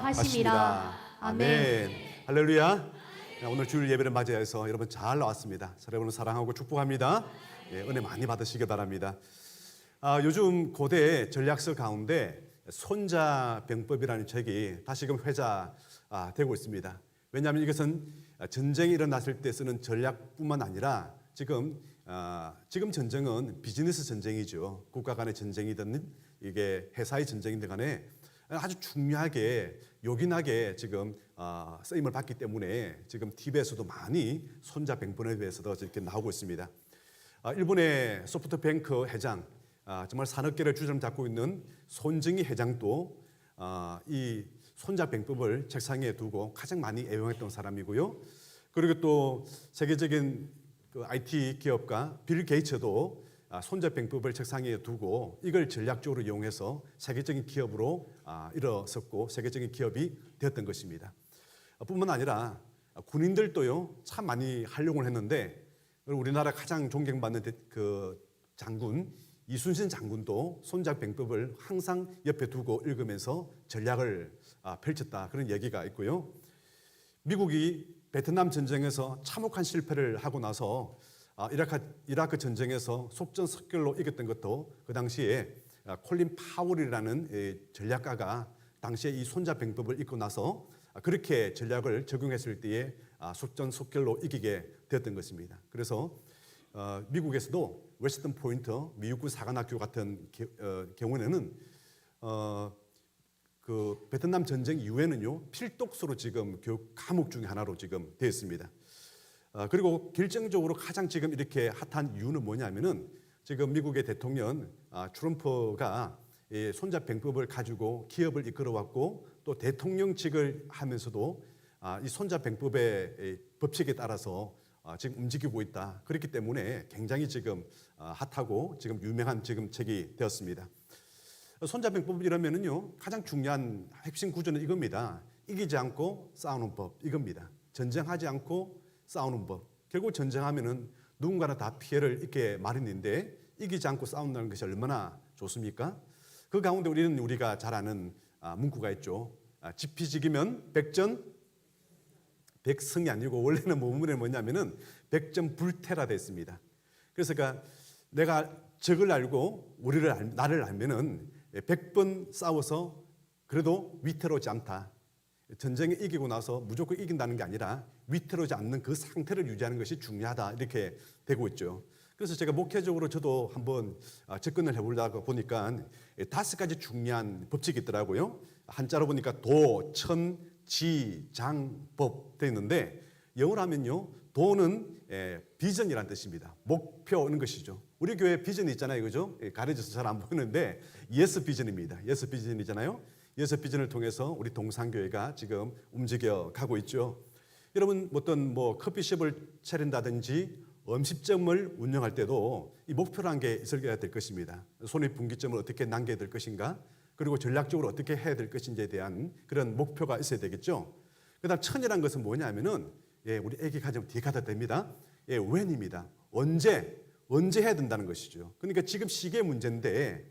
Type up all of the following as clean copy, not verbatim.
하심이라. 아멘. 할렐루야. 오늘 주일 예배를 맞이해서 여러분 잘 나왔습니다. 여러분을 사랑하고 축복합니다. 은혜 많이 받으시기 바랍니다. 요즘 고대 전략서 가운데 손자병법이라는 책이 다시금 회자되고 있습니다. 왜냐하면 이것은 전쟁이 일어났을 때 쓰는 전략뿐만 아니라 지금 전쟁은 비즈니스 전쟁이죠. 국가 간의 전쟁이든 이게 회사의 전쟁이든 간에 아주 중요하게 요긴하게 지금 쓰임을 받기 때문에 지금 TV에서도 많이 손자병법에 대해서도 이렇게 나오고 있습니다. 일본의 소프트뱅크 회장, 정말 산업계를 주름 잡고 있는 손정희 회장도 이 손자병법을 책상에 두고 가장 많이 애용했던 사람이고요. 그리고 또 세계적인 그 IT 기업가 빌 게이츠도 손자병법을 책상에 두고 이걸 전략적으로 이용해서 세계적인 기업으로 일어섰고 세계적인 기업이 되었던 것입니다. 뿐만 아니라 군인들도요 참 많이 활용을 했는데 우리나라 가장 존경받는 그 장군 이순신 장군도 손자병법을 항상 옆에 두고 읽으면서 전략을 펼쳤다 그런 얘기가 있고요. 미국이 베트남 전쟁에서 참혹한 실패를 하고 나서 이라크 전쟁에서 속전속결로 이겼던 것도 그 당시에 콜린 파월이라는 전략가가 당시에 이 손자병법을 읽고 나서 그렇게 전략을 적용했을 때에 속전속결로 이기게 되었던 것입니다. 그래서 미국에서도 웨스턴 포인트 미육군 사관학교 같은 경우에는 그 베트남 전쟁 이후에는요 필독서로 지금 교육 과목 중에 하나로 지금 되어 있습니다. 그리고 결정적으로 가장 지금 이렇게 핫한 이유는 뭐냐면은 지금 미국의 대통령 트럼프가 이 손자병법을 가지고 기업을 이끌어왔고 또 대통령직을 하면서도 이 손자병법의 법칙에 따라서 지금 움직이고 있다. 그렇기 때문에 굉장히 지금 핫하고 지금 유명한 지금 책이 되었습니다. 손자병법이라면은요 가장 중요한 핵심 구조는 이겁니다. 이기지 않고 싸우는 법 이겁니다. 전쟁하지 않고 싸우는 법. 결국 전쟁하면은 누군가는 다 피해를 입게 마련인데 이기지 않고 싸운다는 것이 얼마나 좋습니까? 그 가운데 우리가 잘 아는 문구가 있죠. 지피지기면 백전 백승이 아니고 원래는 원문에 뭐냐면은 백전불태라 됐습니다. 그래서 내가 적을 알고 나를 알면은 100번 싸워서 그래도 위태로우지 않다. 전쟁에 이기고 나서 무조건 이긴다는 게 아니라 위태로우지 않는 그 상태를 유지하는 것이 중요하다 이렇게 되고 있죠. 그래서 제가 목회적으로 저도 한번 접근을 해보려고 보니까 5가지 중요한 법칙이 있더라고요. 한자로 보니까 도, 천, 지, 장, 법 되어 있는데 영어로 하면요 도는 비전이라는 뜻입니다. 목표는 것이죠. 우리 교회 비전이 있잖아요, 그죠? 가려져서 잘 안 보이는데 예스 비전입니다. 예스 비전이잖아요. 예수 비전을 통해서 우리 동산교회가 지금 움직여 가고 있죠. 여러분 어떤 커피숍을 차린다든지 음식점을 운영할 때도 이 목표라는 게 있어야 될 것입니다. 손익분기점을 어떻게 남겨야 될 것인가, 그리고 전략적으로 어떻게 해야 될 것인지에 대한 그런 목표가 있어야 되겠죠. 그다음 천이라는 것은 뭐냐면은 우리 애기 가정 뒤에 가도 됩니다. when입니다. 언제 해야 된다는 것이죠. 그러니까 지금 시기의 문제인데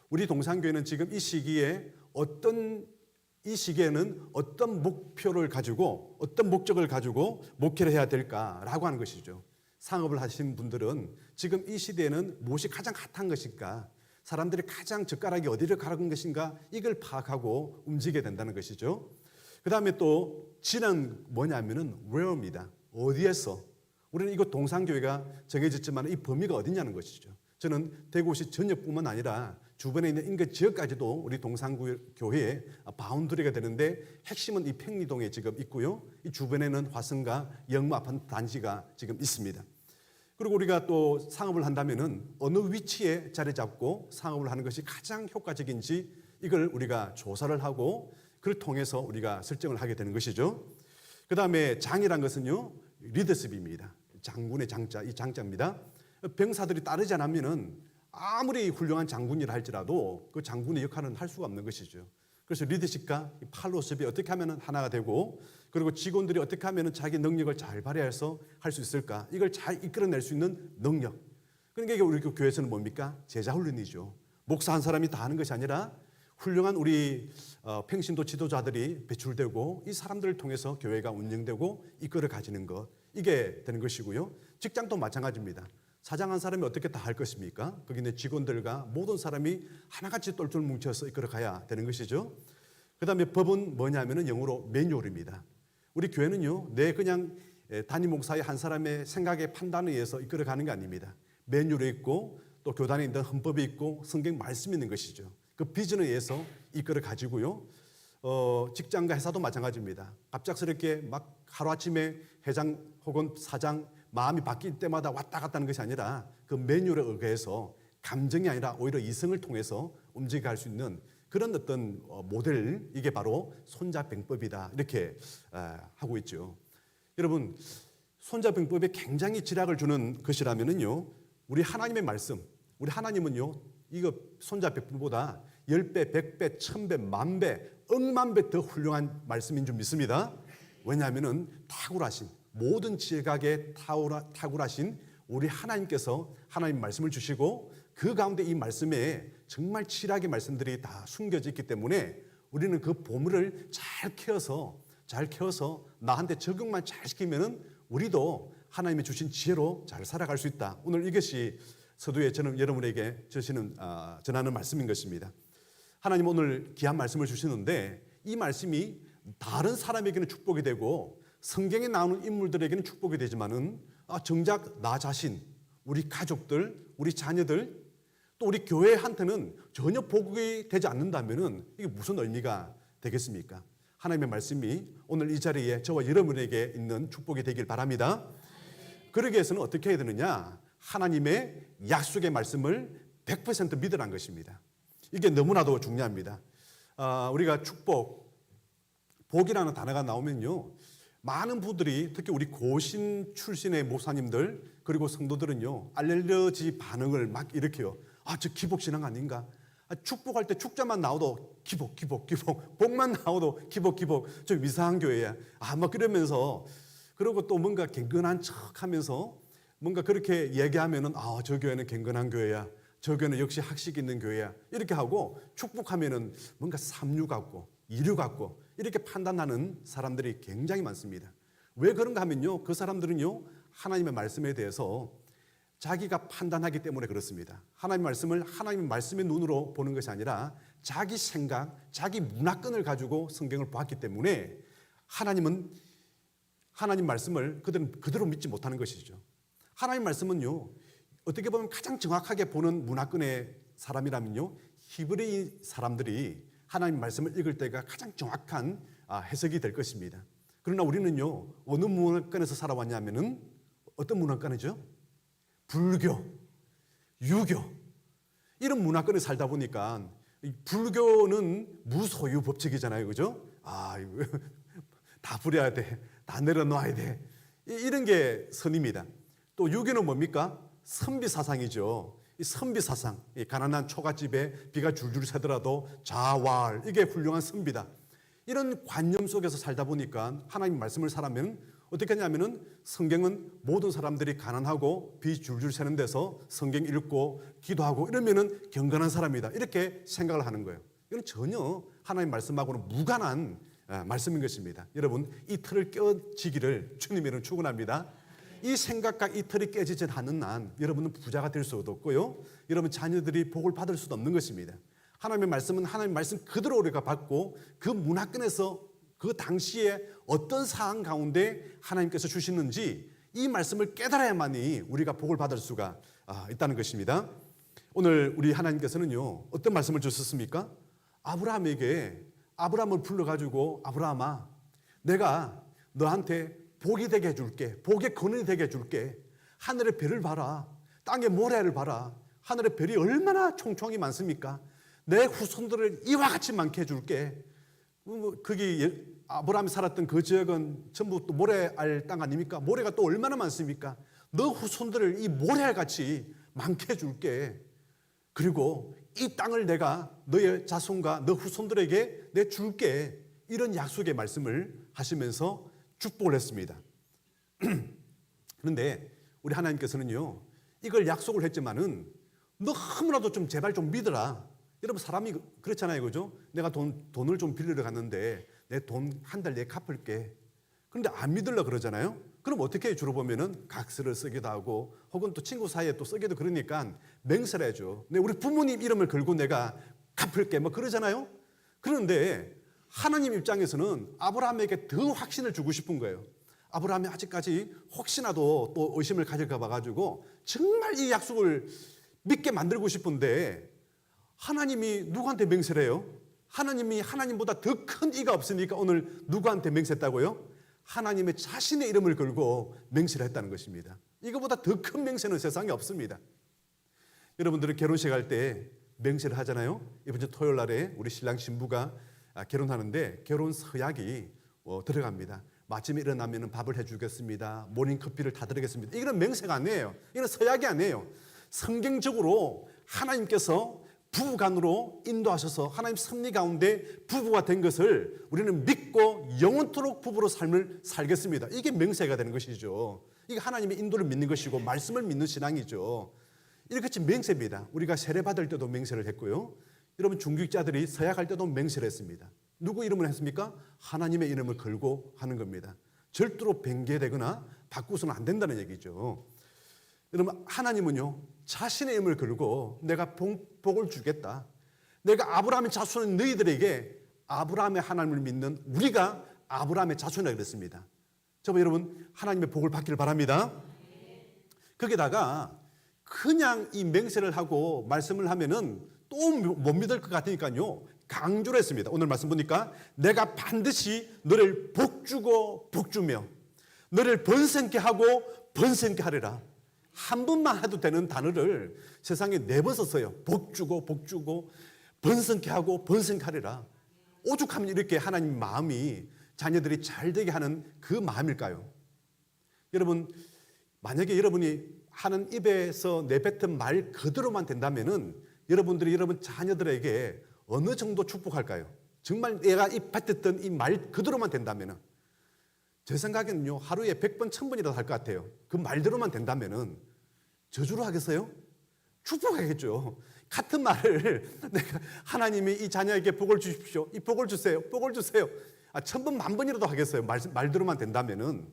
우리 동산교회는 지금 이 시기에는 어떤 목표를 가지고 어떤 목적을 가지고 목회를 해야 될까라고 하는 것이죠. 상업을 하신 분들은 지금 이 시대에는 무엇이 가장 핫한 것인가, 사람들이 가장 젓가락이 어디를 가라는 것인가, 이걸 파악하고 움직여야 된다는 것이죠. 그 다음에 또 지는 뭐냐면은 where입니다. 어디에서. 우리는 이곳 동산교회가 정해졌지만 이 범위가 어디냐는 것이죠. 저는 대구시 전역뿐만 아니라 주변에 있는 인근 지역까지도 우리 동산교회의 바운더리가 되는데 핵심은 이 평리동에 지금 있고요. 이 주변에는 화성과 영무 아파트 단지가 지금 있습니다. 그리고 우리가 또 상업을 한다면은 어느 위치에 자리 잡고 상업을 하는 것이 가장 효과적인지 이걸 우리가 조사를 하고 그걸 통해서 우리가 설정을 하게 되는 것이죠. 그 다음에 장이란 것은요, 리더십입니다. 장군의 장자, 이 장자입니다. 병사들이 따르지 않으면은 아무리 훌륭한 장군이라 할지라도 그 장군의 역할은 할 수가 없는 것이죠. 그래서 리더십과 팔로십이 어떻게 하면 하나가 되고, 그리고 직원들이 어떻게 하면 자기 능력을 잘 발휘해서 할 수 있을까, 이걸 잘 이끌어낼 수 있는 능력. 그러니까 이게 우리 교회에서는 뭡니까? 제자 훈련이죠. 목사 한 사람이 다 하는 것이 아니라 훌륭한 우리 평신도 지도자들이 배출되고 이 사람들을 통해서 교회가 운영되고 이끌어 가지는 것, 이게 되는 것이고요. 직장도 마찬가지입니다. 사장 한 사람이 어떻게 다 할 것입니까? 거기 있는 직원들과 모든 사람이 하나같이 똘똘 뭉쳐서 이끌어 가야 되는 것이죠. 그 다음에 법은 뭐냐면은 영어로 매뉴얼입니다. 우리 교회는요, 내 그냥 담임 목사의 한 사람의 생각에 판단에 의해서 이끌어 가는 게 아닙니다. 매뉴얼이 있고 또 교단에 있는 헌법이 있고 성경 말씀이 있는 것이죠. 그 비전에 의해서 이끌어 가지고요. 직장과 회사도 마찬가지입니다. 갑작스럽게 막 하루아침에 회장 혹은 사장 마음이 바뀔 때마다 왔다 갔다 하는 것이 아니라 그 매뉴얼에 의해서 감정이 아니라 오히려 이성을 통해서 움직여갈 수 있는 그런 어떤 모델, 이게 바로 손자병법이다, 이렇게 하고 있죠. 여러분, 손자병법에 굉장히 지략을 주는 것이라면요, 우리 하나님의 말씀, 우리 하나님은요, 이거 손자병법보다 10배, 100배, 1000배, 10,000배, 억만 배 더 훌륭한 말씀인 줄 믿습니다. 왜냐하면은 탁월하신, 모든 지혜각에 탁월하신 우리 하나님께서 하나님 말씀을 주시고 그 가운데 이 말씀에 정말 치밀하게 말씀들이 다 숨겨져 있기 때문에 우리는 그 보물을 잘 키워서 나한테 적용만 잘 시키면은 우리도 하나님이 주신 지혜로 잘 살아갈 수 있다. 오늘 이것이 서두에 저는 여러분에게 전하는 말씀인 것입니다. 하나님 오늘 귀한 말씀을 주시는데 이 말씀이 다른 사람에게는 축복이 되고 성경에 나오는 인물들에게는 축복이 되지만은 정작 나 자신, 우리 가족들, 우리 자녀들, 또 우리 교회한테는 전혀 복이 되지 않는다면은 이게 무슨 의미가 되겠습니까? 하나님의 말씀이 오늘 이 자리에 저와 여러분에게 있는 축복이 되길 바랍니다. 그러기 위해서는 어떻게 해야 되느냐? 하나님의 약속의 말씀을 100% 믿으라는 것입니다. 이게 너무나도 중요합니다. 우리가 축복, 복이라는 단어가 나오면요, 많은 분들이 특히 우리 고신 출신의 목사님들 그리고 성도들은요, 알레르기 반응을 막 일으켜요. 저 기복신앙 아닌가? 축복할 때 축자만 나와도 기복. 복만 나와도 기복. 저 이상한 교회야. 막 그러면서, 그리고 또 뭔가 경건한 척 하면서 뭔가 그렇게 얘기하면은 저 교회는 경건한 교회야. 저 교회는 역시 학식 있는 교회야. 이렇게 하고 축복하면은 뭔가 삼류 같고 이류 같고 이렇게 판단하는 사람들이 굉장히 많습니다. 왜 그런가 하면요, 그 사람들은요, 하나님의 말씀에 대해서 자기가 판단하기 때문에 그렇습니다. 하나님의 말씀을 하나님의 말씀의 눈으로 보는 것이 아니라 자기 생각, 자기 문화권을 가지고 성경을 보았기 때문에 하나님 말씀을 그들은 그대로 믿지 못하는 것이죠. 하나님 말씀은요, 어떻게 보면 가장 정확하게 보는 문화권의 사람이라면요, 히브리 사람들이 하나님 말씀을 읽을 때가 가장 정확한 해석이 될 것입니다. 그러나 우리는요, 어느 문화권에서 살아왔냐면은 어떤 문화권이죠? 불교, 유교, 이런 문화권에 살다 보니까 불교는 무소유 법칙이잖아요, 그죠? 이거 다 버려야 돼, 다 내려놔야 돼, 이런 게 선입니다. 또 유교는 뭡니까? 선비 사상이죠. 이 선비 사상, 이 가난한 초가집에 비가 줄줄 새더라도 자활, 이게 훌륭한 선비다. 이런 관념 속에서 살다 보니까 하나님 말씀을 살아면 어떻게 하냐면은 성경은 모든 사람들이 가난하고 비 줄줄 새는 데서 성경 읽고 기도하고 이러면은 경건한 사람이다, 이렇게 생각을 하는 거예요. 이건 전혀 하나님 말씀하고는 무관한 말씀인 것입니다. 여러분, 이 틀을 깨지기를 주님이랑 축원합니다. 이 생각과 이 틀이 깨지지 않는 한 여러분은 부자가 될 수도 없고요, 여러분 자녀들이 복을 받을 수도 없는 것입니다. 하나님의 말씀은 하나님의 말씀 그대로 우리가 받고 그 문화권에서 그 당시에 어떤 상황 가운데 하나님께서 주시는지 이 말씀을 깨달아야만이 우리가 복을 받을 수가 있다는 것입니다. 오늘 우리 하나님께서는요, 어떤 말씀을 주셨습니까? 아브라함을 불러가지고 아브라함아, 내가 너한테 복이 되게 해줄게, 복의 근원이 되게 해줄게. 하늘의 별을 봐라, 땅의 모래를 봐라. 하늘의 별이 얼마나 총총이 많습니까? 내 후손들을 이와 같이 많게 해줄게. 거기 아브라함이 살았던 그 지역은 전부 또 모래알 땅 아닙니까? 모래가 또 얼마나 많습니까? 너 후손들을 이 모래알 같이 많게 해줄게. 그리고 이 땅을 내가 너의 자손과 너 후손들에게 내 줄게. 이런 약속의 말씀을 하시면서 축복을 했습니다. 그런데 우리 하나님께서는요, 이걸 약속을 했지만은 너무나도 좀 제발 좀 믿어라. 여러분 사람이 그렇잖아요, 그죠? 내가 돈을 좀 빌리러 갔는데 내 돈 한 달 내에 갚을게. 그런데 안 믿으려 그러잖아요. 그럼 어떻게 해요? 주로 보면은 각서를 쓰기도 하고 혹은 또 친구 사이에 또 쓰기도 그러니까 맹세를 해줘. 우리 부모님 이름을 걸고 내가 갚을게 뭐 그러잖아요. 그런데 하나님 입장에서는 아브라함에게 더 확신을 주고 싶은 거예요. 아브라함이 아직까지 혹시나도 또 의심을 가질까 봐가지고 정말 이 약속을 믿게 만들고 싶은데 하나님이 누구한테 맹세를 해요? 하나님이 하나님보다 더 큰 이가 없으니까 오늘 누구한테 맹세했다고요? 하나님의 자신의 이름을 걸고 맹세를 했다는 것입니다. 이거보다 더 큰 맹세는 세상에 없습니다. 여러분들은 결혼식 할 때 맹세를 하잖아요. 이번 주 토요일 날에 우리 신랑 신부가 결혼하는데 결혼 서약이 들어갑니다. 아침에 일어나면 밥을 해주겠습니다. 모닝커피를 타드리겠습니다. 이건 맹세가 아니에요. 이건 서약이 아니에요. 성경적으로 하나님께서 부부간으로 인도하셔서 하나님 섭리 가운데 부부가 된 것을 우리는 믿고 영원토록 부부로 삶을 살겠습니다. 이게 맹세가 되는 것이죠. 이게 하나님의 인도를 믿는 것이고 말씀을 믿는 신앙이죠. 이렇게 맹세입니다. 우리가 세례 받을 때도 맹세를 했고요. 여러분 중직자들이 서약할 때도 맹세를 했습니다. 누구 이름을 했습니까? 하나님의 이름을 걸고 하는 겁니다. 절대로 변개되거나 바꾸서는 안 된다는 얘기죠. 여러분 하나님은요 자신의 이름을 걸고 내가 복을 주겠다. 내가 아브라함의 자손은 너희들에게 아브라함의 하나님을 믿는 우리가 아브라함의 자손이라 그랬습니다. 저와 여러분 하나님의 복을 받기를 바랍니다. 거기다가 그냥 이 맹세를 하고 말씀을 하면은 또 못 믿을 것 같으니까요 강조를 했습니다. 오늘 말씀 보니까 내가 반드시 너를 복주고 복주며 너를 번성케 하고 번성케 하리라. 한 번만 해도 되는 단어를 세상에 내벗었어요. 복주고 복주고 번성케 하고 번성케 하리라. 오죽하면 이렇게 하나님 마음이 자녀들이 잘 되게 하는 그 마음일까요? 여러분 만약에 여러분이 하는 입에서 내뱉은 말 그대로만 된다면은 여러분들이 여러분 자녀들에게 어느 정도 축복할까요? 정말 내가 입 뱉었던 이 말 그대로만 된다면은 제 생각에는요 하루에 100번 1000번이라도 할 것 같아요. 그 말대로만 된다면은 저주로 하겠어요? 축복하겠죠. 같은 말을 내가 하나님이 이 자녀에게 복을 주십시오. 이 복을 주세요. 복을 주세요. 1000번 10,000번이라도 하겠어요. 말대로만 된다면은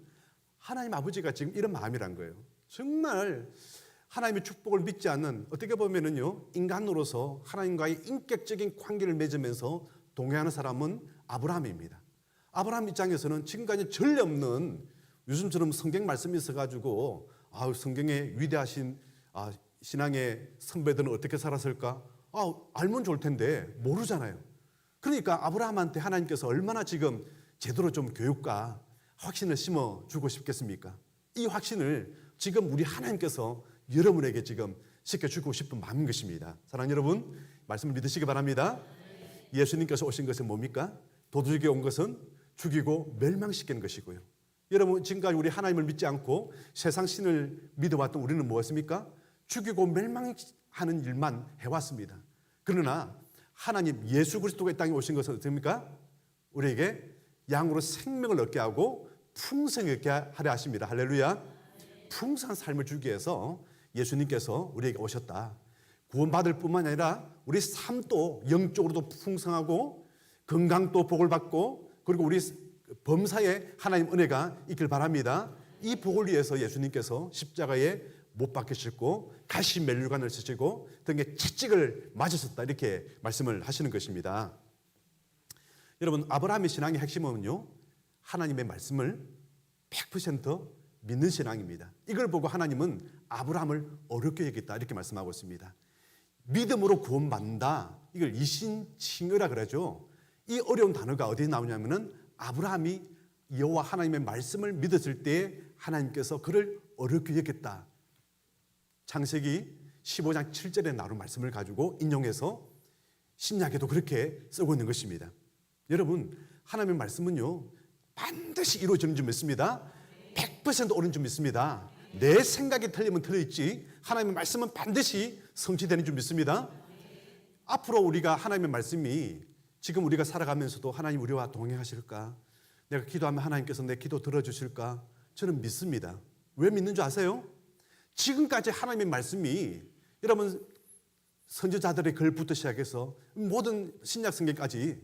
하나님 아버지가 지금 이런 마음이란 거예요. 정말 하나님의 축복을 믿지 않는 어떻게 보면은요 인간으로서 하나님과의 인격적인 관계를 맺으면서 동행하는 사람은 아브라함입니다. 아브라함 입장에서는 지금까지 전례 없는 요즘처럼 성경 말씀이 있어가지고 성경에 위대하신 신앙의 선배들은 어떻게 살았을까? 알면 좋을 텐데 모르잖아요. 그러니까 아브라함한테 하나님께서 얼마나 지금 제대로 좀 교육과 확신을 심어주고 싶겠습니까? 이 확신을 지금 우리 하나님께서 여러분에게 지금 시켜주고 싶은 마음인 것입니다. 사랑하는 여러분, 말씀을 믿으시기 바랍니다. 예수님께서 오신 것은 뭡니까? 도둑에게 온 것은 죽이고 멸망시키는 것이고요. 여러분 지금까지 우리 하나님을 믿지 않고 세상 신을 믿어왔던 우리는 무엇입니까? 죽이고 멸망하는 일만 해왔습니다. 그러나 하나님 예수 그리스도가 이 땅에 오신 것은 어떻습니까? 우리에게 양으로 생명을 얻게 하고 풍성하게 하려 하십니다. 할렐루야. 풍성한 삶을 주기 위해서 예수님께서 우리에게 오셨다. 구원받을 뿐만 아니라 우리 삶도 영적으로도 풍성하고 건강도 복을 받고 그리고 우리 범사에 하나님 은혜가 있길 바랍니다. 이 복을 위해서 예수님께서 십자가에 못 박히셨고 가시 멜류관을 쓰시고 등에 채찍을 맞으셨다 이렇게 말씀을 하시는 것입니다. 여러분 아브라함의 신앙의 핵심은요 하나님의 말씀을 100% 믿는 신앙입니다. 이걸 보고 하나님은 아브라함을 어렵게 여겼다 이렇게 말씀하고 있습니다. 믿음으로 구원받는다. 이걸 이신칭의라 그러죠. 이 어려운 단어가 어디에 나오냐면은 아브라함이 여호와 하나님의 말씀을 믿었을 때 하나님께서 그를 어렵게 여겼다. 창세기 15장 7절에 나오는 말씀을 가지고 인용해서 신약에도 그렇게 쓰고 있는 것입니다. 여러분 하나님의 말씀은요 반드시 이루어지는 줄 믿습니다. 100% 옳은 줄 믿습니다. 내 생각이 틀리면 틀렸지 하나님의 말씀은 반드시 성취되는 줄 믿습니다. 앞으로 우리가 하나님의 말씀이 지금 우리가 살아가면서도 하나님 우리와 동행하실까? 내가 기도하면 하나님께서 내 기도 들어주실까? 저는 믿습니다. 왜 믿는 줄 아세요? 지금까지 하나님의 말씀이 여러분 선지자들의 글부터 시작해서 모든 신약 성경까지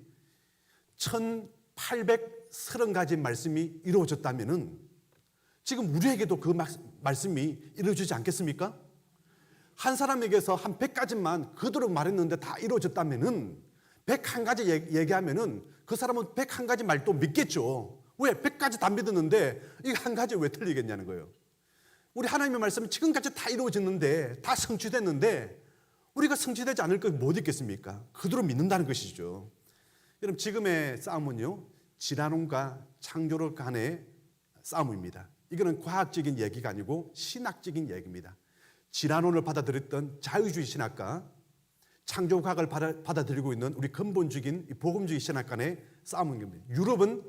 1830가지 말씀이 이루어졌다면은 지금 우리에게도 그 말씀이 이루어지지 않겠습니까? 한 사람에게서 한 100가지만 그대로 말했는데 다 이루어졌다면은 101가지 얘기하면은 그 사람은 101가지 말도 믿겠죠. 왜? 100가지 다 믿었는데 이 한 가지 왜 틀리겠냐는 거예요. 우리 하나님의 말씀은 지금까지 다 이루어졌는데 다 성취됐는데 우리가 성취되지 않을 걸 못 있겠습니까? 그대로 믿는다는 것이죠. 여러분 지금의 싸움은요, 진화론과 창조론 간의 싸움입니다. 이거는 과학적인 얘기가 아니고 신학적인 얘기입니다. 진화론을 받아들였던 자유주의 신학과 창조과학을 받아들이고 있는 우리 근본적인 복음주의 신학 간의 싸움인 겁니다. 유럽은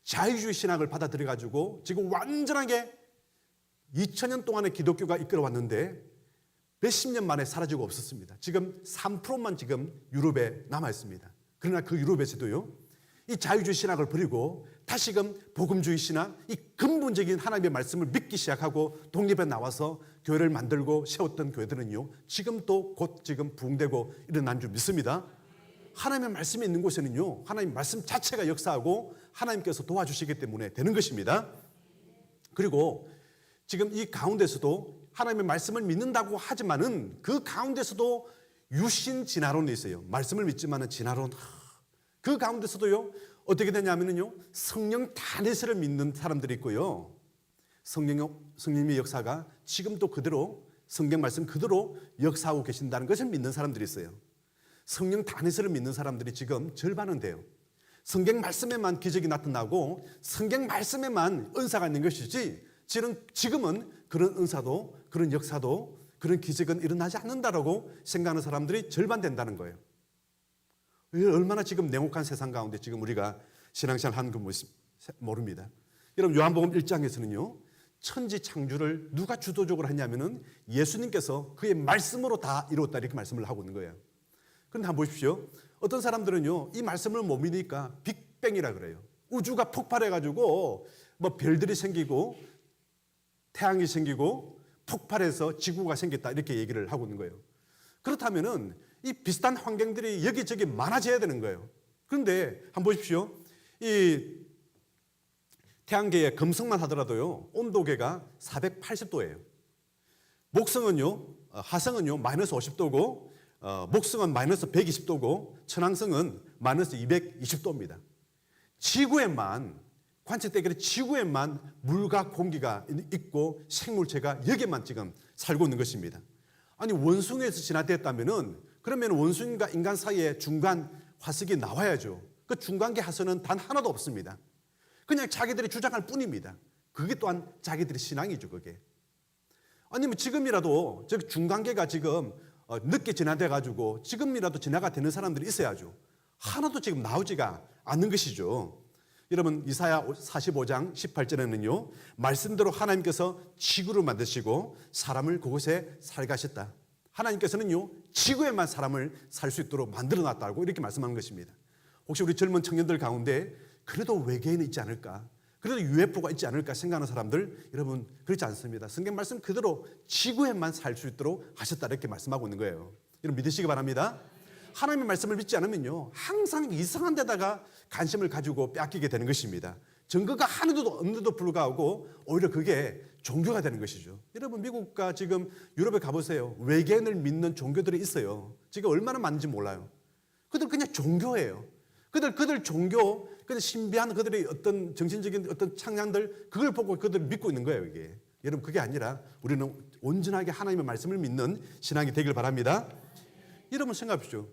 자유주의 신학을 받아들여가지고 지금 완전하게 2000년 동안의 기독교가 이끌어왔는데 몇십 년 만에 사라지고 없었습니다. 지금 3%만 지금 유럽에 남아 있습니다. 그러나 그 유럽에서도요, 이 자유주의 신학을 버리고 다시금 복음주의 신학, 이 근본적인 하나님의 말씀을 믿기 시작하고 독립에 나와서 교회를 만들고 세웠던 교회들은요, 지금도 곧 지금 부흥되고 일어난 줄 믿습니다. 하나님의 말씀이 있는 곳에는요, 하나님 말씀 자체가 역사하고 하나님께서 도와주시기 때문에 되는 것입니다. 그리고 지금 이 가운데서도 하나님의 말씀을 믿는다고 하지만은 그 가운데서도 유신 진화론이 있어요. 말씀을 믿지만은 진화론. 그 가운데서도요, 어떻게 되냐면요, 성령 다내세를 믿는 사람들이 있고요, 성령의 역사가 지금도 그대로 성경 말씀 그대로 역사하고 계신다는 것을 믿는 사람들이 있어요. 성령 다내세를 믿는 사람들이 지금 절반은 돼요. 성경 말씀에만 기적이 나타나고 성경 말씀에만 은사가 있는 것이지 지금은 그런 은사도 그런 역사도 그런 기적은 일어나지 않는다라고 생각하는 사람들이 절반 된다는 거예요. 얼마나 지금 냉혹한 세상 가운데 지금 우리가 신앙생활 하는 건 모릅니다. 여러분 요한복음 1장에서는요, 천지 창조를 누가 주도적으로 했냐면은 예수님께서 그의 말씀으로 다 이루었다 이렇게 말씀을 하고 있는 거예요. 그런데 한번 보십시오. 어떤 사람들은요, 이 말씀을 못 믿으니까 빅뱅이라 그래요. 우주가 폭발해가지고 뭐 별들이 생기고 태양이 생기고 폭발해서 지구가 생겼다 이렇게 얘기를 하고 있는 거예요. 그렇다면은 이 비슷한 환경들이 여기저기 많아져야 되는 거예요. 그런데 한번 보십시오. 이 태양계의 금성만 하더라도요, 온도계가 480도예요. 목성은요, 화성은요 마이너스 50도고 목성은 마이너스 120도고 천왕성은 마이너스 220도입니다. 지구에만 관측되기를 지구에만 물과 공기가 있고 생물체가 여기에만 지금 살고 있는 것입니다. 아니 원숭이에서 진화됐다면은 그러면 원숭이과 인간 사이에 중간 화석이 나와야죠. 그 중간계 화석은 단 하나도 없습니다. 그냥 자기들이 주장할 뿐입니다. 그게 또한 자기들의 신앙이죠, 그게. 아니면 지금이라도 저 중간계가 지금 늦게 진화돼 가지고 지금이라도 진화가 되는 사람들이 있어야죠. 하나도 지금 나오지가 않는 것이죠. 여러분 이사야 45장 18절에는요, 말씀대로 하나님께서 지구를 만드시고 사람을 그곳에 살게 하셨다. 하나님께서는요, 지구에만 사람을 살 수 있도록 만들어놨다고 이렇게 말씀하는 것입니다. 혹시 우리 젊은 청년들 가운데 그래도 외계인이 있지 않을까, 그래도 UFO가 있지 않을까 생각하는 사람들, 여러분 그렇지 않습니다. 성경 말씀 그대로 지구에만 살 수 있도록 하셨다 이렇게 말씀하고 있는 거예요. 여러분 믿으시기 바랍니다. 하나님의 말씀을 믿지 않으면요, 항상 이상한 데다가 관심을 가지고 빼앗기게 되는 것입니다. 증거가 하나도 없는데도 불구하고 오히려 그게 종교가 되는 것이죠. 여러분 미국과 지금 유럽에 가보세요. 외계인을 믿는 종교들이 있어요. 지금 얼마나 많은지 몰라요. 그들 그냥 종교예요. 그들 종교, 그들 신비한 그들의 어떤 정신적인 어떤 창량들, 그걸 보고 그들 믿고 있는 거예요, 이게. 여러분 그게 아니라 우리는 온전하게 하나님의 말씀을 믿는 신앙이 되길 바랍니다. 여러분 생각하십시오.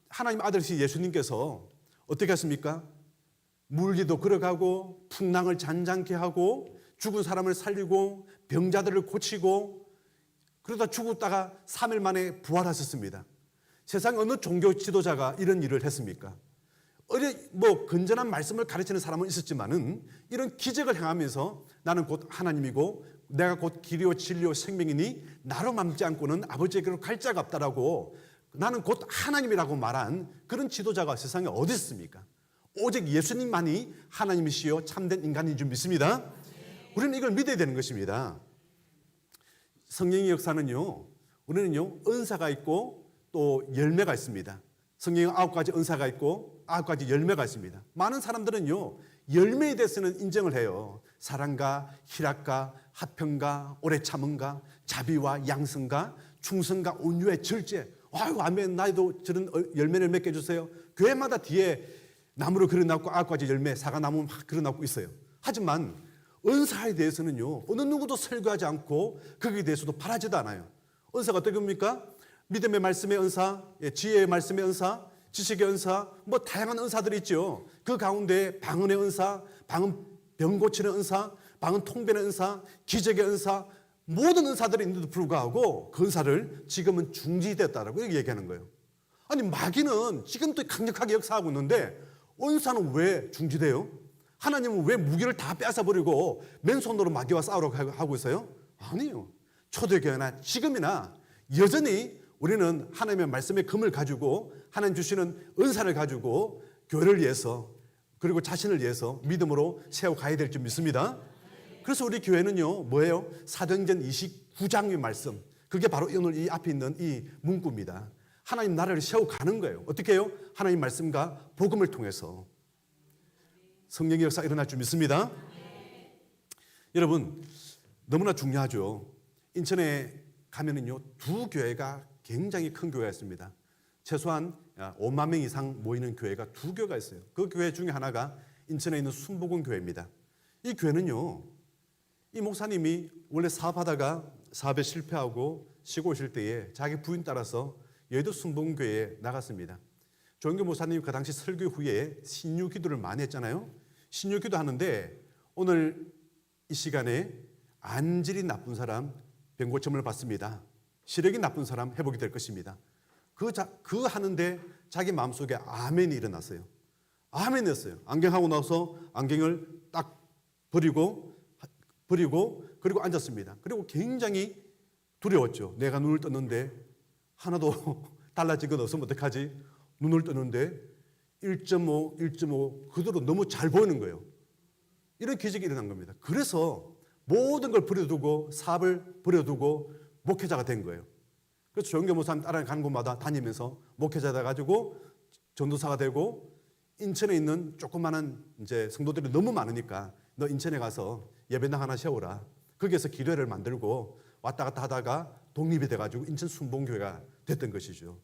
하나님 아들이신 예수님께서 어떻게 했습니까? 물리도 걸어가고 풍랑을 잔잔케 하고 죽은 사람을 살리고 병자들을 고치고 그러다 죽었다가 3일 만에 부활하셨습니다. 세상 어느 종교 지도자가 이런 일을 했습니까? 뭐 건전한 말씀을 가르치는 사람은 있었지만은 이런 기적을 행하면서 나는 곧 하나님이고 내가 곧 길이요 진리요 생명이니 나로 맘지 않고는 아버지에게로 갈 자가 없다라고 나는 곧 하나님이라고 말한 그런 지도자가 세상에 어디 있습니까? 오직 예수님만이 하나님이시요 참된 인간인 줄 믿습니다. 우리는 이걸 믿어야 되는 것입니다. 성령의 역사는요, 우리는요 은사가 있고 또 열매가 있습니다. 성경에 9가지 은사가 있고 9가지 열매가 있습니다. 많은 사람들은요, 열매에 대해서는 인정을 해요. 사랑과 희락과 화평과 오래 참음과 자비와 양성과 충성과 온유의 절제. 아유, 아멘. 나도 저런 열매를 맺게 해주세요. 교회마다 뒤에 나무를 그려놨고 9가지 열매, 사과나무 막 그려놨고 있어요. 하지만 은사에 대해서는요, 어느 누구도 설교하지 않고 거기에 대해서도 바라지도 않아요. 은사가 어떻게 겁니까? 믿음의 말씀의 은사, 지혜의 말씀의 은사, 지식의 은사, 뭐 다양한 은사들이 있죠. 그 가운데 방언의 은사, 방언 병 고치는 은사, 방언 통변의 은사, 기적의 은사, 모든 은사들이 있는데도 불구하고 그 은사를 지금은 중지됐다라고 얘기하는 거예요. 아니, 마귀는 지금도 강력하게 역사하고 있는데 은사는 왜 중지돼요? 하나님은 왜 무기를 다 뺏어버리고 맨손으로 마귀와 싸우라고 하고 있어요? 아니에요. 초대교회나 지금이나 여전히 우리는 하나님의 말씀의 금을 가지고 하나님 주시는 은사를 가지고 교회를 위해서 그리고 자신을 위해서 믿음으로 세워가야 될 줄 믿습니다. 그래서 우리 교회는요, 뭐예요? 사도행전 29장의 말씀, 그게 바로 오늘 이 앞에 있는 이 문구입니다. 하나님 나라를 세워가는 거예요. 어떻게 해요? 하나님 말씀과 복음을 통해서 성령의 역사 일어날 줄 믿습니다. 여러분, 너무나 중요하죠. 인천에 가면은요, 두 교회가 굉장히 큰 교회가 있습니다. 최소한 5만 명 이상 모이는 교회가 두 교회가 있어요. 그 교회 중에 하나가 인천에 있는 순복음 교회입니다. 이 교회는요, 이 목사님이 원래 사업하다가 사업에 실패하고 쉬고 오실 때에 자기 부인 따라서 여의도 순복음 교회에 나갔습니다. 조영교 목사님이 그 당시 설교 후에 신유 기도를 많이 했잖아요. 신유 기도 하는데 오늘 이 시간에 안질이 나쁜 사람 병고침을 받습니다. 시력이 나쁜 사람 회복이 될 것입니다. 그 하는데 자기 마음속에 아멘이 일어났어요. 아멘 했어요. 안경하고 나서 안경을 딱 버리고 그리고 앉았습니다. 그리고 굉장히 두려웠죠. 내가 눈을 떴는데 하나도 달라진 건 없으면 어떡하지? 눈을 뜨는데 1.5 그대로 너무 잘 보이는 거예요. 이런 기적이 일어난 겁니다. 그래서 모든 걸 버려두고 사업을 버려두고 목회자가 된 거예요. 그래서 조영교 목사님 따라가는 곳마다 다니면서 목회자 돼가지고 전도사가 되고 인천에 있는 조그마한 이제 성도들이 너무 많으니까 너 인천에 가서 예배당 하나 세우라. 거기에서 기도회를 만들고 왔다 갔다 하다가 독립이 돼가지고 인천 순복음교회가 됐던 것이죠.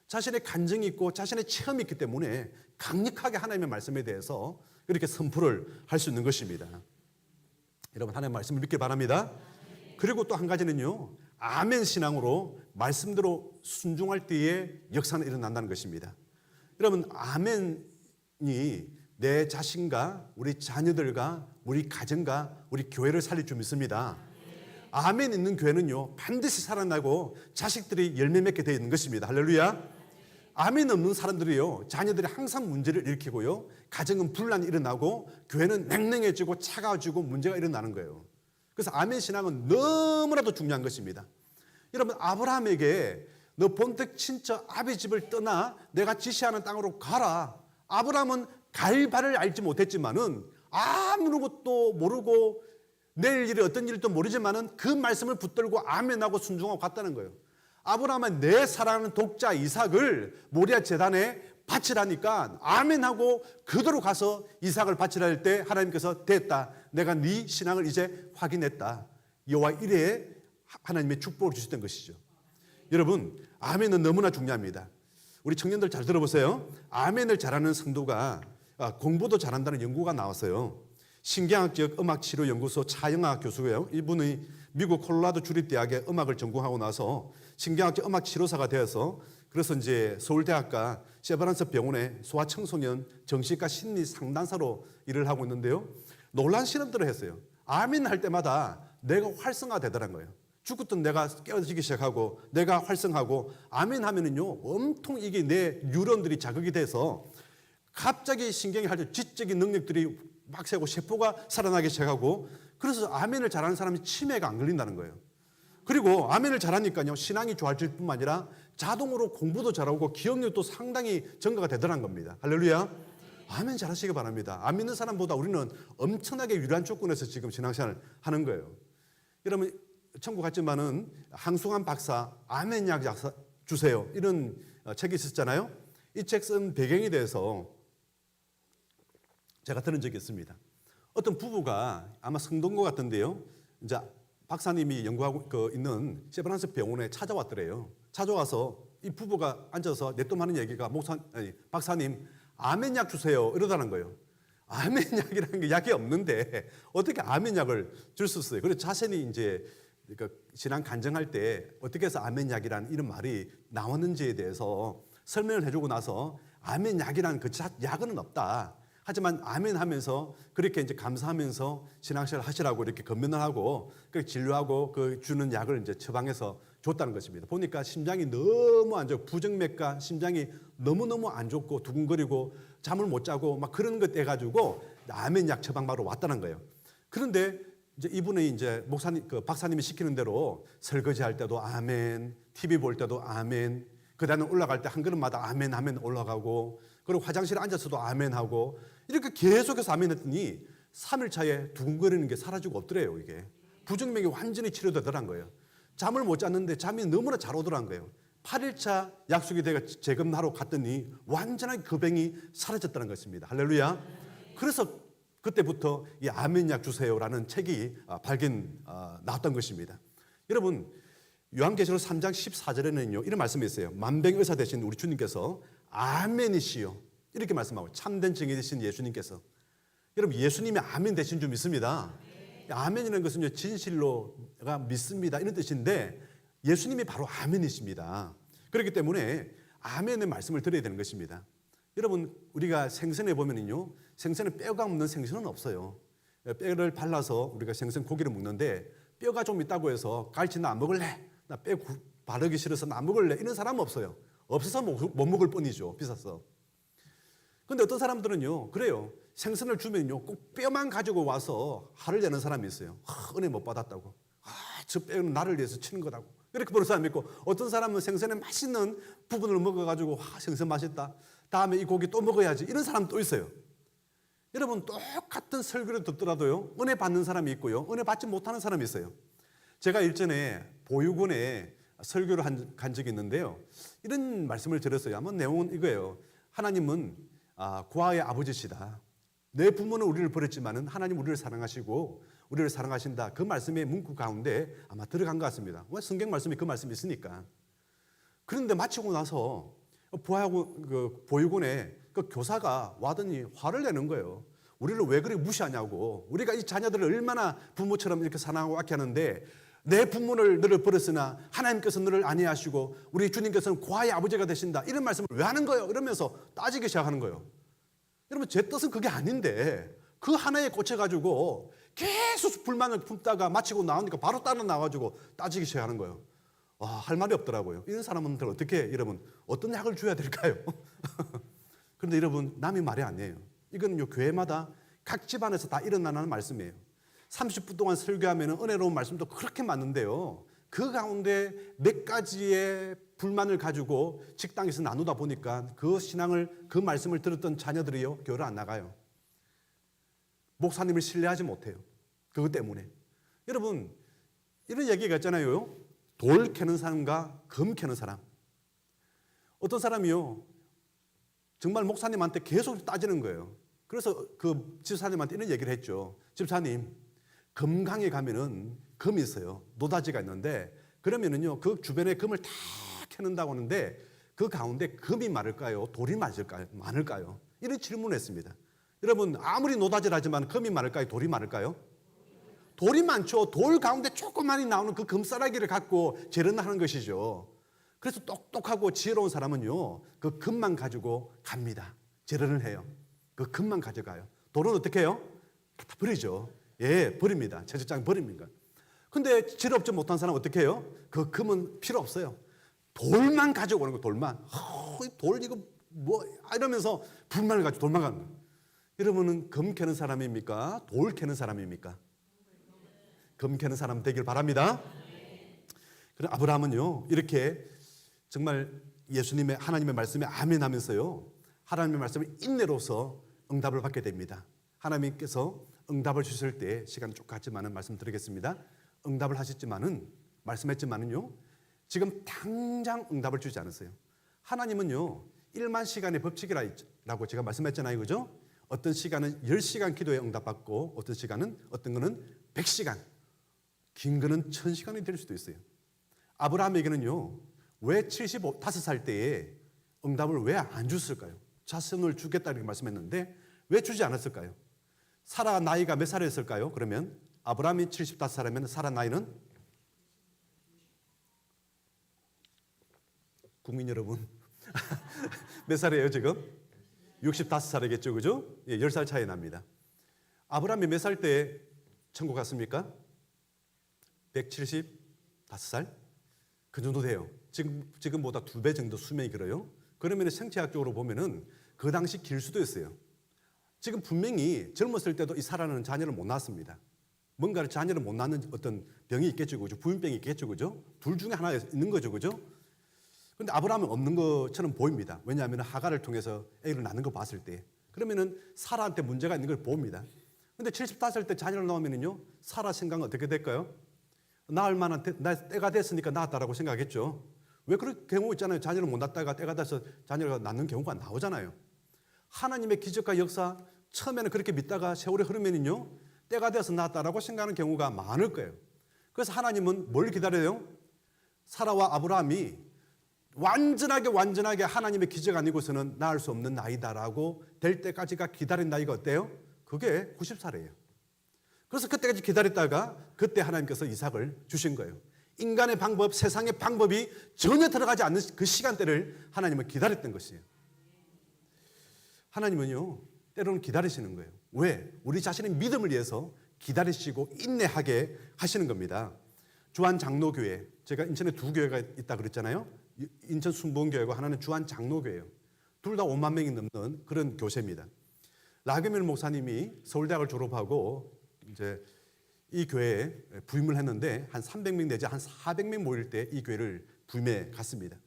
자신의 간증이 있고 자신의 체험이 있기 때문에 강력하게 하나님의 말씀에 대해서 그렇게 선포를 할 수 있는 것입니다. 여러분, 하나님의 말씀을 믿기 바랍니다. 그리고 또 한 가지는요, 아멘 신앙으로 말씀대로 순종할 때에 역사는 일어난다는 것입니다. 여러분, 아멘이 내 자신과 우리 자녀들과 우리 가정과 우리 교회를 살릴 줄 믿습니다. 아멘 있는 교회는요, 반드시 살아나고 자식들이 열매 맺게 되어 있는 것입니다. 할렐루야. 아멘 없는 사람들이요, 자녀들이 항상 문제를 일으키고요, 가정은 분란이 일어나고 교회는 냉랭해지고 차가워지고 문제가 일어나는 거예요. 그래서 아멘 신앙은 너무나도 중요한 것입니다. 여러분, 아브라함에게 너 본택 친척 아비 집을 떠나 내가 지시하는 땅으로 가라. 아브라함은 갈 바를 알지 못했지만은 아무것도 모르고 내일 일이 어떤 일도 모르지만은 그 말씀을 붙들고 아멘하고 순종하고 갔다는 거예요. 아브라함은 내 사랑하는 독자 이삭을 모리아 제단에 바치라니까 아멘하고 그대로 가서 이삭을 바치라 할 때 하나님께서 됐다. 내가 네 신앙을 이제 확인했다. 여호와 이레에 하나님의 축복을 주셨던 것이죠. 여러분, 아멘은 너무나 중요합니다. 우리 청년들 잘 들어보세요. 아멘을 잘하는 성도가 공부도 잘한다는 연구가 나왔어요. 신경학적 음악치료연구소 차영학 교수예요. 이분이 미국 콜로라도 주립대학에 음악을 전공하고 나서 신경학적 음악치료사가 되어서 그래서 이제 서울대학과 세브란스 병원의 소아청소년 정신과 심리 상담사로 일을 하고 있는데요. 놀란 실험들을 했어요. 아멘 할 때마다 내가 활성화되더란 거예요. 죽었던 내가 깨어지기 시작하고 내가 활성하고 아멘 하면은요, 엄청 이게 내 뉴런들이 자극이 돼서 갑자기 신경이 활동, 지적인 능력들이 막 새고 세포가 살아나기 시작하고 그래서 아멘을 잘하는 사람이 치매가 안 걸린다는 거예요. 그리고 아멘을 잘하니까요, 신앙이 좋아질 뿐만 아니라 자동으로 공부도 잘하고 기억력도 상당히 증가가 되더란 겁니다. 할렐루야. 아멘 잘하시기 바랍니다. 안 믿는 사람보다 우리는 엄청나게 유리한 조건에서 지금 신앙생활을 하는 거예요. 여러분, 천국 갔지만은 항승환 박사, 아멘약 주세요. 이런 책이 있었잖아요. 이 책 쓴 배경에 대해서 제가 들은 적이 있습니다. 어떤 부부가 아마 성동거 같은데요. 이제 박사님이 연구하고 있는 세브란스 병원에 찾아왔더래요. 찾아와서 이 부부가 앉아서 내또하는 얘기가 박사님 아멘약 주세요 이러다는 거예요. 아멘약이라는 게 약이 없는데 어떻게 아멘약을 줄 수 있어요? 그래서 자신이 이제 그러니까 신앙 간증할 때 어떻게 해서 아멘약이라는 이런 말이 나왔는지에 대해서 설명을 해주고 나서 아멘약이라는 그 약은 없다. 하지만 아멘 하면서 그렇게 이제 감사하면서 신앙생활 하시라고 이렇게 권면을 하고 그 진료하고 그 주는 약을 이제 처방해서 줬다는 것입니다. 보니까 심장이 너무 안 좋고 부정맥과 심장이 너무너무 안 좋고 두근거리고 잠을 못 자고 막 그런 것 해가지고 아멘 약 처방받으러 왔다는 거예요. 그런데 이제 이분이 이제 목사님, 박사님이 시키는 대로 설거지 할 때도 아멘, TV 볼 때도 아멘, 그다음에 올라갈 때 한 걸음마다 아멘 하면 올라가고 그리고 화장실에 앉아서도 아멘 하고 이렇게 계속해서 아멘 했더니 3일 차에 두근거리는 게 사라지고 없더래요. 이게 부정맥이 완전히 치료되더란 거예요. 잠을 못 잤는데 잠이 너무나 잘 오더란 거예요. 8일차 약속이 내가 재검하러 갔더니 완전하게 그 병이 사라졌다는 것입니다. 할렐루야. 그래서 그때부터 이 아멘약 주세요라는 책이 나왔던 것입니다. 여러분 요한계시록 3장 14절에는요 이런 말씀이 있어요. 만병의사 되신 우리 주님께서 아멘이시요 이렇게 말씀하고 참된 증인 되신 예수님께서 여러분 예수님이 아멘 되신 줄 믿습니다. 아멘이라는 것은 진실로가 믿습니다 이런 뜻인데 예수님이 바로 아멘이십니다. 그렇기 때문에 아멘의 말씀을 드려야 되는 것입니다. 여러분 우리가 생선에 보면은요 생선에 뼈가 없는 생선은 없어요. 뼈를 발라서 우리가 생선 고기를 먹는데 뼈가 좀 있다고 해서 갈치 나 안 먹을래, 나 뼈 바르기 싫어서 나 안 먹을래 이런 사람은 없어요. 없어서 못 먹을 뿐이죠. 비싸서. 근데 어떤 사람들은요 그래요. 생선을 주면요 꼭 뼈만 가지고 와서 화를 내는 사람이 있어요. 은혜 못 받았다고. 저 뼈는 나를 위해서 치는 거라고. 이렇게 보는 사람이 있고 어떤 사람은 생선에 맛있는 부분을 먹어가지고 생선 맛있다. 다음에 이 고기 또 먹어야지. 이런 사람 또 있어요. 여러분 똑같은 설교를 듣더라도요 은혜 받는 사람이 있고요 은혜 받지 못하는 사람이 있어요. 제가 일전에 보육원에 설교를 간 적이 있는데요 이런 말씀을 들었어요. 아마 내용은 이거예요. 하나님은 고아의 아버지시다. 내 부모는 우리를 버렸지만은 하나님 우리를 사랑하시고 우리를 사랑하신다. 그 말씀의 문구 가운데 아마 들어간 것 같습니다. 성경 말씀이 그 말씀이 있으니까. 그런데 마치고 나서 보육원에 그 교사가 와더니 화를 내는 거예요. 우리를 왜 그렇게 무시하냐고. 우리가 이 자녀들을 얼마나 부모처럼 이렇게 사랑하고 아껴하는데 내 부모를 너를 버렸으나 하나님께서 너를 안위하시고 우리 주님께서는 고아의 아버지가 되신다. 이런 말씀을 왜 하는 거예요? 이러면서 따지기 시작하는 거예요. 여러분 제 뜻은 그게 아닌데 그 하나에 꽂혀가지고 계속 불만을 품다가 마치고 나오니까 바로 따라 나와가지고 따지기 시작하는 거예요. 할 말이 없더라고요. 이런 사람들 어떻게 여러분 어떤 약을 줘야 될까요? 그런데 여러분 남의 말이 아니에요. 이거는 교회마다 각 집안에서 다 일어나는 말씀이에요. 30분 동안 설교하면 은혜로운 말씀도 그렇게 많은데요. 그 가운데 몇 가지의 불만을 가지고 식당에서 나누다 보니까 그 신앙을 그 말씀을 들었던 자녀들이요 교회를 안 나가요. 목사님을 신뢰하지 못해요. 그것 때문에. 여러분 이런 얘기가 있잖아요. 돌 캐는 사람과 검 캐는 사람. 어떤 사람이요 정말 목사님한테 계속 따지는 거예요. 그래서 그 집사님한테 이런 얘기를 했죠. 집사님 금강에 가면은 금이 있어요. 노다지가 있는데 그러면은요 그 주변에 금을 다 캐는다고 하는데 그 가운데 금이 많을까요? 돌이 많을까요? 이런 질문을 했습니다. 여러분 아무리 노다지라지만 금이 많을까요? 돌이 많을까요? 돌이 많죠. 돌 가운데 조그만이 나오는 그 금싸라기를 갖고 재련하는 것이죠. 그래서 똑똑하고 지혜로운 사람은요 그 금만 가지고 갑니다. 재련을 해요. 그 금만 가져가요. 돌은 어떻게 해요? 다 버리죠. 예, 버립니다. 채집장 버립니다. 근데 지혜 없지 못한 사람은 어떻게 해요? 그 금은 필요 없어요. 돌만 가져오는 거예요. 돌만. 돌 이거 뭐 이러면서 불만을 가지고 돌만 가는 거예요. 여러분은 금 캐는 사람입니까? 돌 캐는 사람입니까? 금 캐는 사람 되길 바랍니다. 그럼 아브라함은요 이렇게 정말 예수님의 하나님의 말씀에 아멘 하면서요 하나님의 말씀을 인내로서 응답을 받게 됩니다. 하나님께서 응답을 주실 때 시간 쭉 갔지만은 말씀드리겠습니다. 응답을 하셨지만은 말씀했지만은요 지금 당장 응답을 주지 않았어요. 하나님은요, 1만 시간의 법칙이라고 제가 말씀했잖아요. 그죠? 어떤 시간은 10시간 기도에 응답받고 어떤 거는 100시간, 긴 거는 1000시간이 될 수도 있어요. 아브라함에게는요, 왜 75살 때에 응답을 왜 안 줬을까요? 자손을 주겠다 이렇게 말씀했는데 왜 주지 않았을까요? 사라 나이가 몇 살이었을까요? 그러면 아브라함이 75살이면 사라 나이는 국민 여러분 몇 살이에요 지금? 65살이겠죠, 그죠? 예, 10살 차이 납니다. 아브라함이 몇 살 때 천국 갔습니까? 175살? 그 정도 돼요. 지금보다 2배 정도 수명이 길어요. 그러면 생체학적으로 보면은 그 당시 길 수도 있어요. 지금 분명히 젊었을 때도 이 사라는 자녀를 못 낳았습니다. 뭔가를 자녀를 못 낳는 어떤 병이 있겠죠, 그죠? 부인병이 있겠죠, 그죠? 둘 중에 하나 있는 거죠, 그죠? 그런데 아브라함은 없는 것처럼 보입니다. 왜냐하면 하갈을 통해서 애를 낳는 거 봤을 때. 그러면은 사라한테 문제가 있는 걸 봅니다. 근데 75살 때 자녀를 낳으면은요, 사라 생각은 어떻게 될까요? 낳을 만한 때가 됐으니까 낳았다라고 생각했죠. 왜 그런 경우 있잖아요. 자녀를 못 낳다가 때가 돼서 자녀가 낳는 경우가 나오잖아요. 하나님의 기적과 역사, 처음에는 그렇게 믿다가 세월이 흐르면은요, 때가 돼서 낳았다라고 생각하는 경우가 많을 거예요. 그래서 하나님은 뭘 기다려요? 사라와 아브라함이 완전하게 하나님의 기적 아니고서는 낳을 수 없는 나이다라고 될 때까지가 기다린 나이가 어때요? 그게 90살이에요. 그래서 그때까지 기다렸다가 그때 하나님께서 이삭을 주신 거예요. 인간의 방법, 세상의 방법이 전혀 들어가지 않는 그 시간대를 하나님은 기다렸던 것이에요. 하나님은요, 때로는 기다리시는 거예요. 왜? 우리 자신의 믿음을 위해서 기다리시고 인내하게 하시는 겁니다. 주한 장로교회, 제가 인천에 2교회가 있다 그랬잖아요. 인천 순복음교회고 하나는 주한 장로교회예요. 둘 다 5만 명이 넘는 그런 교세입니다. 라게밀 목사님이 서울대학을 졸업하고 이제 이 교회에 부임을 했는데 한 300명 내지 한 400명 모일 때 이 교회를 부임해 갔습니다.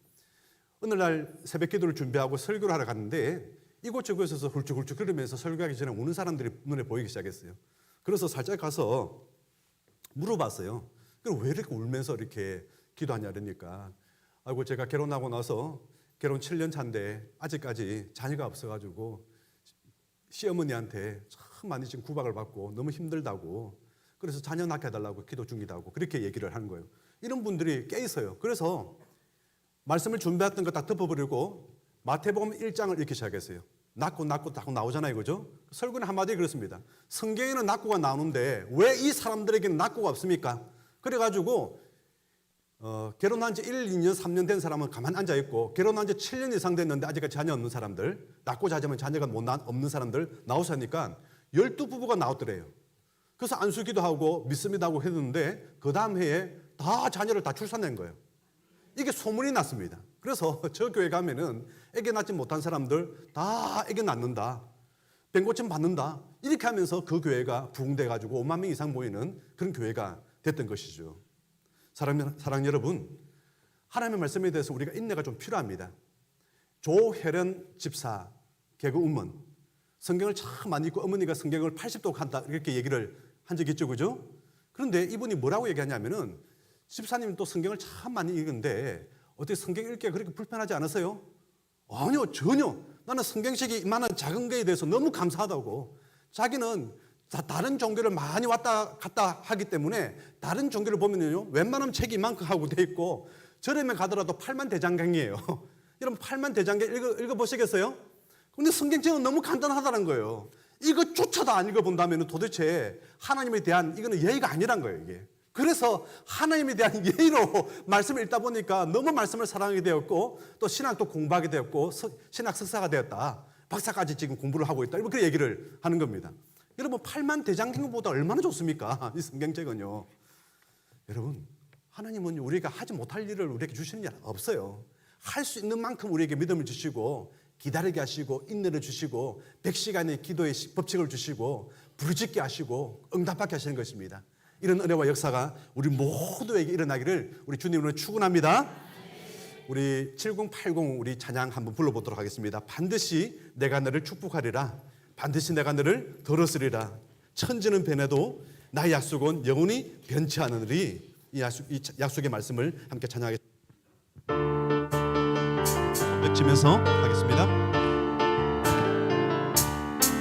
어느 날 새벽 기도를 준비하고 설교를 하러 갔는데 이곳저곳에서 훌쩍훌쩍 그러면서 설교하기 전에 우는 사람들이 눈에 보이기 시작했어요. 그래서 살짝 가서 물어봤어요. 그럼 왜 이렇게 울면서 이렇게 기도하냐 그러니까, 아이고 제가 결혼하고 나서 결혼 7년 차인데 아직까지 자녀가 없어가지고 시어머니한테 참 많이 지금 구박을 받고 너무 힘들다고, 그래서 자녀 낳게 해달라고 기도 중이다고 그렇게 얘기를 하는 거예요. 이런 분들이 꽤 있어요. 그래서 말씀을 준비했던 거 다 덮어버리고 마태복음 1장을 읽기 시작했어요. 낳고 나오잖아요, 그죠? 설교는 한마디에 그렇습니다. 성경에는 낳고가 나오는데 왜 이 사람들에게는 낳고가 없습니까? 그래가지고 결혼한 지 1, 2년, 3년 된 사람은 가만히 앉아있고, 결혼한 지 7년 이상 됐는데 아직까지 자녀 없는 사람들, 낳고 자자면 자녀가 없는 사람들 나오시니까 12부부가 나왔더래요. 그래서 안수기도 하고 믿습니다 하고 했는데 그 다음 해에 다 자녀를 다 출산한 거예요. 이게 소문이 났습니다. 그래서 저 교회 가면은 애기 낳지 못한 사람들 다 애기 낳는다, 병고침 받는다, 이렇게 하면서 그 교회가 부흥돼가지고 5만 명 이상 모이는 그런 교회가 됐던 것이죠. 사랑 여러분, 하나님의 말씀에 대해서 우리가 인내가 좀 필요합니다. 조혜련 집사, 개그 우먼, 성경을 참 많이 읽고 어머니가 성경을 80도 간다 이렇게 얘기를 한 적이 있죠, 그죠? 그런데 이분이 뭐라고 얘기하냐면은, 집사님 또 성경을 참 많이 읽는데 어떻게 성경 읽기가 그렇게 불편하지 않으세요? 아니요, 전혀. 나는 성경책이 이만한 작은 거에 대해서 너무 감사하다고. 자기는 다른 종교를 많이 왔다 갔다 하기 때문에 다른 종교를 보면요, 웬만하면 책이 이만큼 하고 돼 있고, 저렴에 가더라도 8만 대장경이에요. 여러분 8만 대장경 읽어보시겠어요? 근데 성경책은 너무 간단하다는 거예요. 이것조차도 안 읽어본다면 도대체 하나님에 대한 이거는 예의가 아니란 거예요, 이게. 그래서 하나님에 대한 예의로 말씀을 읽다 보니까 너무 말씀을 사랑하게 되었고, 또 신학도 공부하게 되었고, 신학 석사가 되었다, 박사까지 지금 공부를 하고 있다, 이렇게 얘기를 하는 겁니다. 여러분 8만 대장경보다 얼마나 좋습니까? 이 성경책은요. 여러분, 하나님은 우리가 하지 못할 일을 우리에게 주시는 게 없어요. 할 수 있는 만큼 우리에게 믿음을 주시고, 기다리게 하시고, 인내를 주시고, 100시간의 기도의 법칙을 주시고, 부르짖게 하시고, 응답하게 하시는 것입니다. 이런 은혜와 역사가 우리 모두에게 일어나기를 우리 주님으로 축원합니다. 우리 7080 우리 찬양 한번 불러보도록 하겠습니다. 반드시 내가 너를 축복하리라, 반드시 내가 너를 들었으리라, 천지는 변해도 나의 약속은 영원히 변치 않으리. 이 약속의 말씀을 함께 찬양하겠습니다. 외치면서 하겠습니다.